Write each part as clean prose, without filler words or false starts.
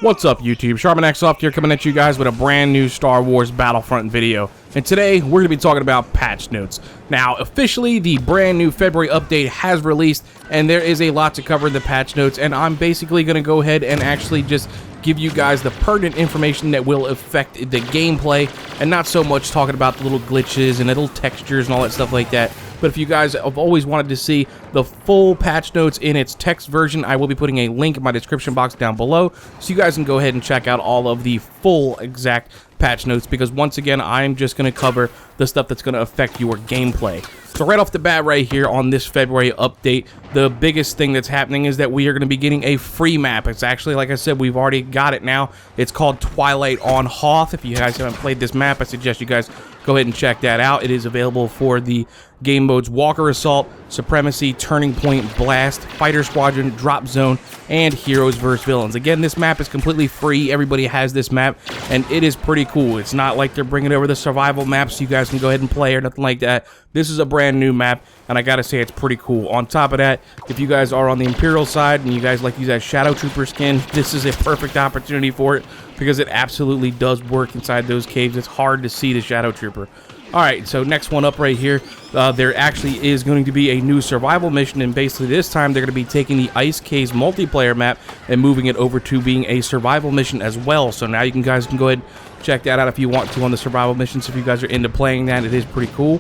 What's up, YouTube? Charmin here coming at you guys with a brand new Star Wars Battlefront video. And today, we're going to be talking about patch notes. Now, officially, the brand new February update has released, and there is a lot to cover in the patch notes, and I'm basically going to go ahead and actually just give you guys the pertinent information that will affect the gameplay, and not so much talking about the little glitches and little textures and all that stuff like that. But if you guys have always wanted to see the full patch notes in its text version, I will be putting a link in my description box down below, so you guys can go ahead and check out all of the full exact patch notes, because once again, I'm just going to cover the stuff that's going to affect your gameplay. So right off the bat right here on this February update, the biggest thing that's happening is that we are going to be getting a free map. It's actually, like I said, we've already got it now. It's called Twilight on Hoth. If you guys haven't played this map, I suggest you guys go ahead and check that out. It is available for the game modes Walker Assault, Supremacy, Turning Point, Blast, Fighter Squadron, Drop Zone, and Heroes vs. Villains. Again, this map is completely free. Everybody has this map, and it is pretty cool. It's not like they're bringing over the survival maps so you guys can go ahead and play or nothing like that. This is a brand new map, and I gotta say it's pretty cool. On top of that, if you guys are on the Imperial side and you guys like to use that Shadow Trooper skin, this is a perfect opportunity for it, because it absolutely does work inside those caves. It's hard to see the Shadow Trooper. Alright, so next one up right here, there actually is going to be a new survival mission, and basically this time they're going to be taking the Ice Caves multiplayer map and moving it over to being a survival mission as well. So now you guys can go ahead and check that out if you want to on the survival missions. If you guys are into playing that, it is pretty cool.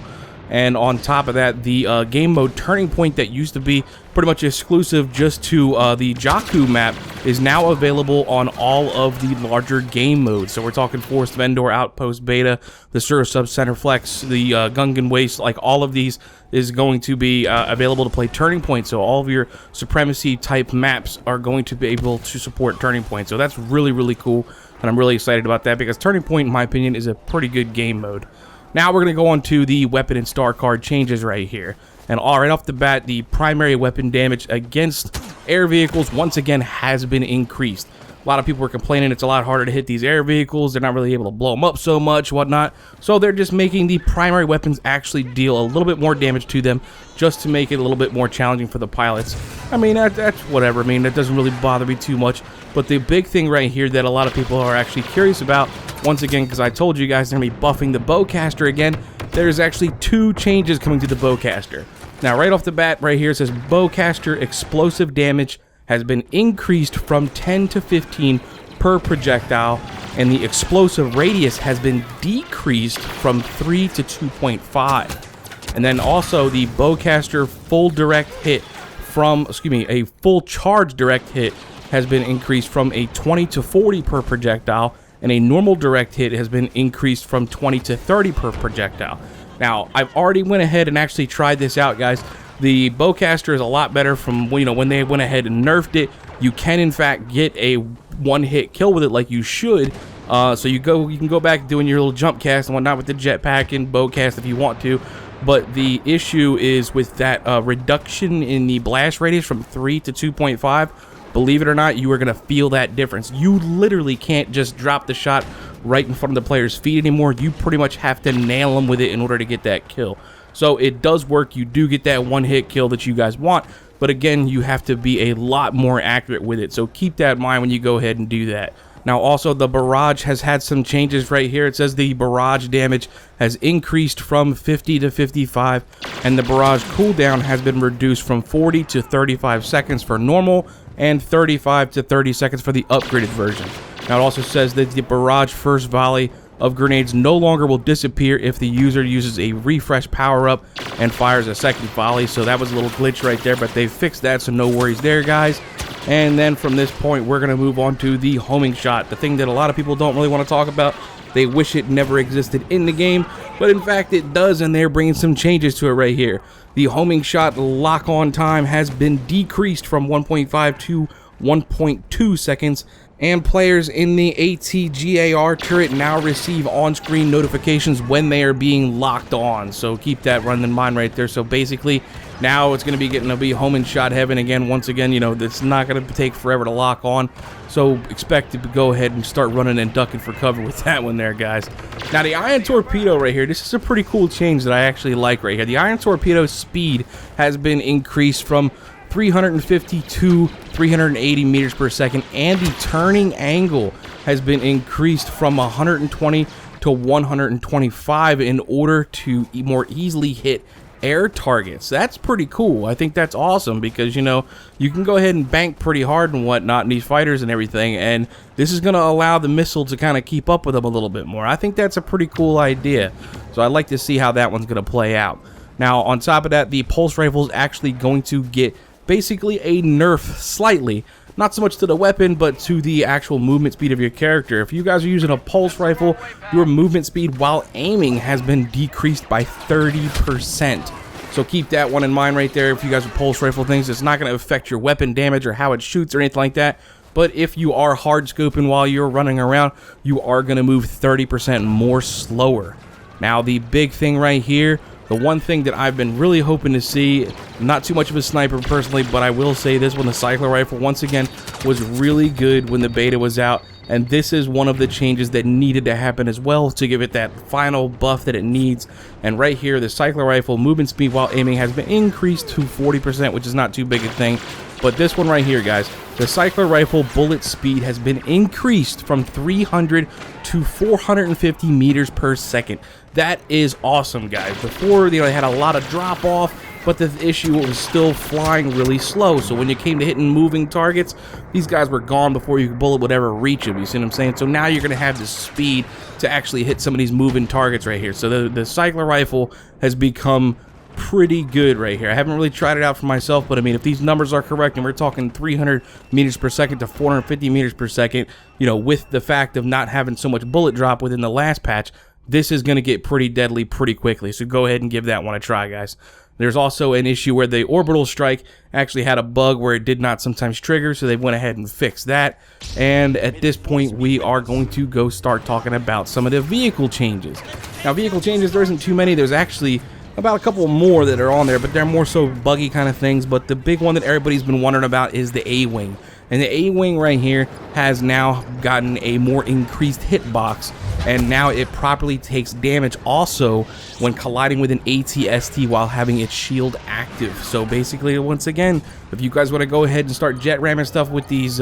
And on top of that, the game mode Turning Point that used to be pretty much exclusive just to the Jakku map is now available on all of the larger game modes. So we're talking Forest of Endor, Outpost Beta, the Sur Sub Center Flex, the Gungan Waste, like all of these is going to be available to play Turning Point. So all of your Supremacy type maps are going to be able to support Turning Point. So that's really, really cool, and I'm really excited about that, because Turning Point, in my opinion, is a pretty good game mode. Now we're going to go on to the weapon and star card changes right here. And right off the bat, the primary weapon damage against air vehicles once again has been increased. A lot of people were complaining it's a lot harder to hit these air vehicles. They're not really able to blow them up so much, whatnot. So they're just making the primary weapons actually deal a little bit more damage to them, just to make it a little bit more challenging for the pilots. I mean, that's whatever. I mean, that doesn't really bother me too much. But the big thing right here that a lot of people are actually curious about, once again, because I told you guys they're going to be buffing the bowcaster again, there's actually 2 changes coming to the bowcaster. Now, right off the bat, right here, it says bowcaster explosive damage has been increased from 10 to 15 per projectile, and the explosive radius has been decreased from 3 to 2.5. And then also the bowcaster full direct hit from, a full charge direct hit has been increased from a 20 to 40 per projectile, and a normal direct hit has been increased from 20 to 30 per projectile. Now, I've already went ahead and actually tried this out, guys. The bowcaster is a lot better from, when they went ahead and nerfed it. You can, in fact, get a one-hit kill with it like you should. So you can go back doing your little jump cast and whatnot with the jetpack and bowcast if you want to. But the issue is with that reduction in the blast radius from 3 to 2.5. Believe it or not, you are going to feel that difference. You literally can't just drop the shot right in front of the player's feet anymore. You pretty much have to nail them with it in order to get that kill. So it does work. You do get that one-hit kill that you guys want, but again, you have to be a lot more accurate with it. So keep that in mind when you go ahead and do that. Now, also, the Barrage has had some changes right here. It says the Barrage damage has increased from 50 to 55, and the Barrage cooldown has been reduced from 40 to 35 seconds for normal, and 35 to 30 seconds for the upgraded version. Now, it also says that the Barrage first volley of grenades no longer will disappear if the user uses a refresh power-up and fires a second volley. So that was a little glitch right there, but they fixed that, so no worries there, guys. And then from this point, we're going to move on to the homing shot, the thing that a lot of people don't really want to talk about. They wish it never existed in the game, but in fact it does, and they're bringing some changes to it right here. The homing shot lock-on time has been decreased from 1.5 to 1.2 seconds, and players in the ATGAR turret now receive on-screen notifications when they are being locked on. So keep that running in mind right there. So basically, now it's going to be getting to be homing shot heaven again. Once again, it's not going to take forever to lock on. So expect to go ahead and start running and ducking for cover with that one there, guys. Now, the Iron Torpedo right here, this is a pretty cool change that I actually like right here. The Iron Torpedo speed has been increased from 350 to 380 meters per second, and the turning angle has been increased from 120 to 125 in order to more easily hit air targets. That's pretty cool. I think that's awesome because, you know, you can go ahead and bank pretty hard and whatnot in these fighters and everything, and this is going to allow the missile to kind of keep up with them a little bit more. I think that's a pretty cool idea, so I'd like to see how that one's going to play out. Now, on top of that, the pulse rifle is actually going to get basically a nerf slightly. Not so much to the weapon, but to the actual movement speed of your character. If you guys are using a pulse rifle, your movement speed while aiming has been decreased by 30%. So keep that one in mind right there. If you guys are pulse rifle things, it's not going to affect your weapon damage or how it shoots or anything like that. But if you are hard scoping while you're running around, you are going to move 30% more slower. Now, the big thing right here, the one thing that I've been really hoping to see, not too much of a sniper personally, but I will say this one, the cycler rifle, once again, was really good when the beta was out. And this is one of the changes that needed to happen as well to give it that final buff that it needs. And right here, the cycler rifle movement speed while aiming has been increased to 40%, which is not too big a thing. But this one right here, guys, the cycler rifle bullet speed has been increased from 300 to 450 meters per second. That is awesome, guys. Before, you know, they had a lot of drop off, but the issue was still flying really slow. So when you came to hitting moving targets, these guys were gone before your bullet would ever reach them. You see what I'm saying? So now you're going to have the speed to actually hit some of these moving targets right here. So the cycler rifle has become pretty good right here. I haven't really tried it out for myself, but I mean, if these numbers are correct and we're talking 300 meters per second to 450 meters per second, you know, with the fact of not having so much bullet drop within the last patch, this is going to get pretty deadly pretty quickly. So go ahead and give that one a try, guys. There's also an issue where the orbital strike actually had a bug where it did not sometimes trigger, so they went ahead and fixed that. And at this point, we are going to go start talking about some of the vehicle changes. Now, vehicle changes, there isn't too many. There's actually about a couple more that are on there, but they're more so buggy kind of things. But the big one that everybody's been wondering about is the AWing. And the AWing right here has now gotten a more increased hitbox, and now it properly takes damage also when colliding with an AT-ST while having its shield active. So basically, once again, if you guys want to go ahead and start jet ramming stuff with these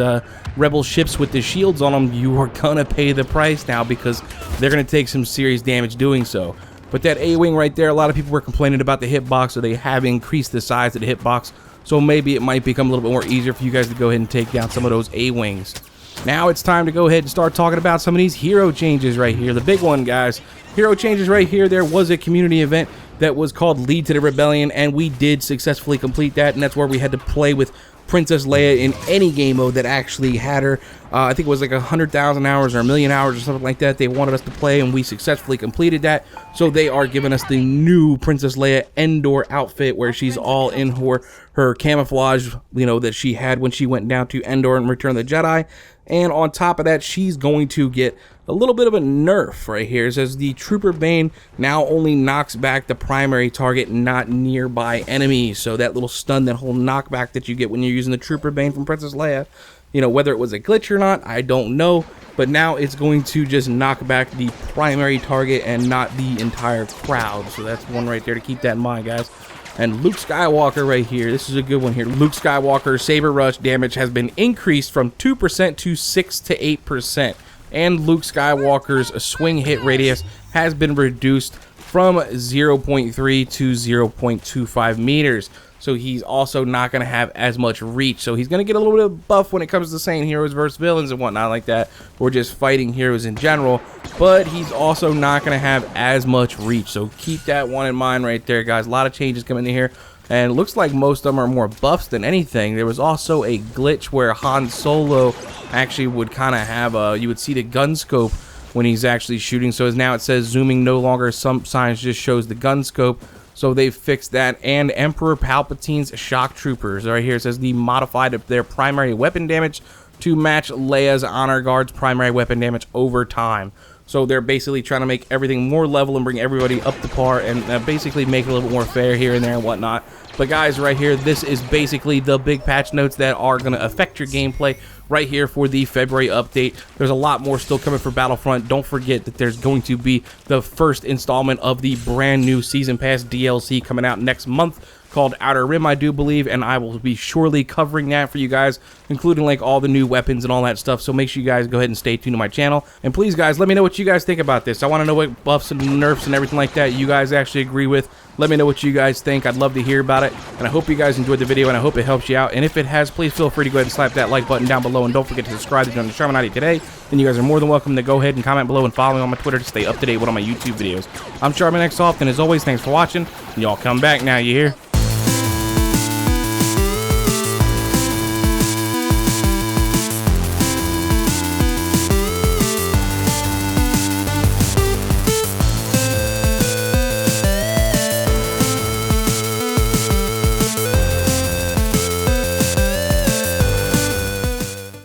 rebel ships with the shields on them, you are gonna pay the price now because they're gonna take some serious damage doing so. But that AWing right there, a lot of people were complaining about the hitbox, so they have increased the size of the hitbox. So maybe it might become a little bit more easier for you guys to go ahead and take down some of those AWings. Now it's time to go ahead and start talking about some of these hero changes right here. The big one, guys. Hero changes right here. There was a community event that was called Lead to the Rebellion, and we did successfully complete that, and that's where we had to play with Princess Leia in any game mode that actually had her. I think it was like 100,000 hours or 1,000,000 hours or something like that they wanted us to play, and we successfully completed that. So they are giving us the new Princess Leia Endor outfit where she's all in her camouflage, you know, that she had when she went down to Endor and Return of the Jedi. And on top of that, she's going to get a little bit of a nerf right here. It says the Trooper Bane now only knocks back the primary target, not nearby enemies. So that little stun, that whole knockback that you get when you're using the Trooper Bane from Princess Leia, you know, whether it was a glitch or not, I don't know. But now it's going to just knock back the primary target and not the entire crowd. So that's one right there to keep that in mind, guys. And Luke Skywalker right here, this is a good one here. Luke Skywalker's Saber Rush damage has been increased from 2% to 6 to 8%. And Luke Skywalker's swing hit radius has been reduced from 0.3 to 0.25 meters. So he's also not going to have as much reach. So he's going to get a little bit of buff when it comes to saying heroes versus villains and whatnot like that, or just fighting heroes in general. But he's also not going to have as much reach. So keep that one in mind right there, guys. A lot of changes coming in here. And it looks like most of them are more buffs than anything. There was also a glitch where Han Solo actually would kind of have you would see the gun scope when he's actually shooting. So now it says zooming no longer, some signs just shows the gun scope. So they fixed that. And Emperor Palpatine's shock troopers right here, it says they modified their primary weapon damage to match Leia's honor guard's primary weapon damage over time. So they're basically trying to make everything more level and bring everybody up to par and basically make it a little bit more fair here and there and whatnot. But guys, right here, this is basically the big patch notes that are going to affect your gameplay right here for the February update. There's a lot more still coming for Battlefront. Don't forget that there's going to be the first installment of the brand new Season Pass DLC coming out next month called Outer Rim, I do believe, and I will be surely covering that for you guys, including like all the new weapons and all that stuff. So make sure you guys go ahead and stay tuned to my channel. And please, guys, let me know what you guys think about this. I want to know what buffs and nerfs and everything like that you guys actually agree with. Let me know what you guys think. I'd love to hear about it. And I hope you guys enjoyed the video, and I hope it helps you out. And if it has, please feel free to go ahead and slap that like button down below. And don't forget to subscribe to join the Charmin ID today. And you guys are more than welcome to go ahead and comment below and follow me on my Twitter to stay up to date with all my YouTube videos. I'm Charmin X Hoth, and as always, thanks for watching. And y'all come back now, you hear?